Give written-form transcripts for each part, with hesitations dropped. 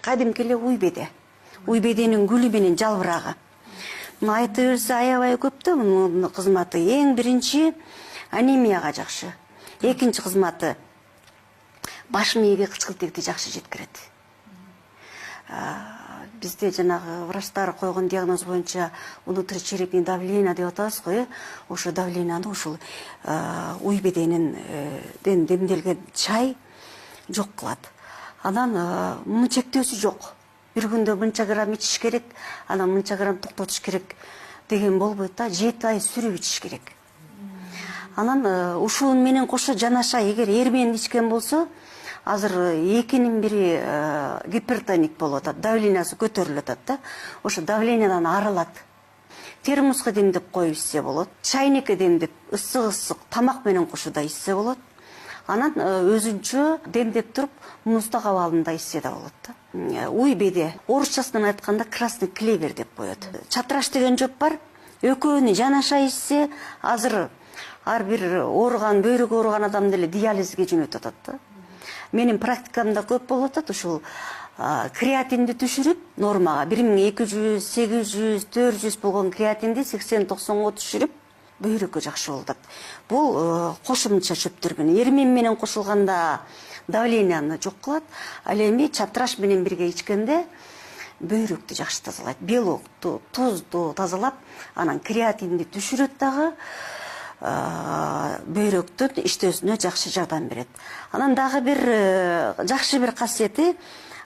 Кадимки эле уйбеденин гүлү менен жалбырагы. Мына айта берсе аябай көп да мунун кызматы. Эң биринчи анемияга жакшы. Экинчи кызматы баш мээге кычкылтекти жакшы жеткирет. Бизде жанагы врачтар койгон диагноз боюнча внутричерепный давление деп атабыз го. Ошо давленияны ушул уйбеденин демделген чай жок кылат. Анан мунун чектөөсү жок. Бир күндө мынча грамм ичиш керек, анан мынча грамм токтотуш керек деген болбойт да, 7 ай сүрүп ичиш керек. Анан ушул менен кошо жанаша эгер эр менен ичкен болсо, азыр экинин бири гипертоник болуп атат, давлениясы көтөрүлүп атат да. Ошо давлениядан арылат. Термоска демдеп коюп ичсе болот. Чайникке демдеп ысык тамак менен кошууда ичсе болот. Анан өзүнчө демдеп туруп муздак абалында ичсе да болот да. Уйбеде орусчасынан айтканда красный клевер деп коет. Чатраш деген жоп бар. Экөөнү жанаша ичсе, азыр ар бир ооруган, бөйрөгү ооруган адам деле диализге жөнөтүп атат да. Менин практикамда көп болуп атат, ушул креатинди түшүрүп нормага 1200, 800, 400 болгон креатинди 80-90га түшүрүп бөйрөккө жакшы болуп атат. Бул кошумча чөптөргөн. Эрмен менен кошулганда давленияны жок кылат, ал эми чатраш менен бирге ичкенде бөйрөктү жакшы тазалайт. Белокту, тузду тазалап, анан креатинди түшүрөт дагы бөйрөктүн иштөөсүнө жакшы жардам берет. Анан дагы бир жакшы бир касиети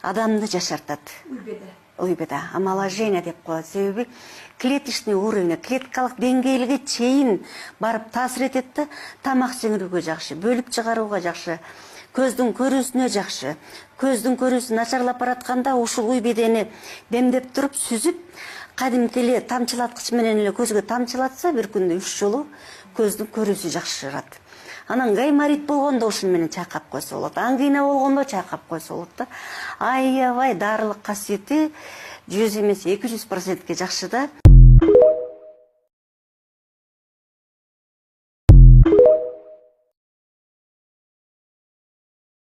адамды жашартат. Уйбеде омоложение деп коет. Себеби клеточный уровень, клеткалык деңгээлге чейин барып таасир этет да, тамак сиңирүүгө жакшы, бөлүп чыгарууга жакшы, көздүн көрүүсүнө жакшы. Көздүн көрүүсү начарлап баратканда ушул уйбедени демдеп туруп сүзүп, кадимки эле тамчылаткыч менен эле көзгө тамчылатса, бир күндө 3 жолу көздүн көрүүсү жакшырат. Анан гайморит болгондо ушун менен чайкап койсо болот. Ангина болгондо чайкап койсо болот да. Аябай дарылык касиети 100 эмес 200%ге жакшы да.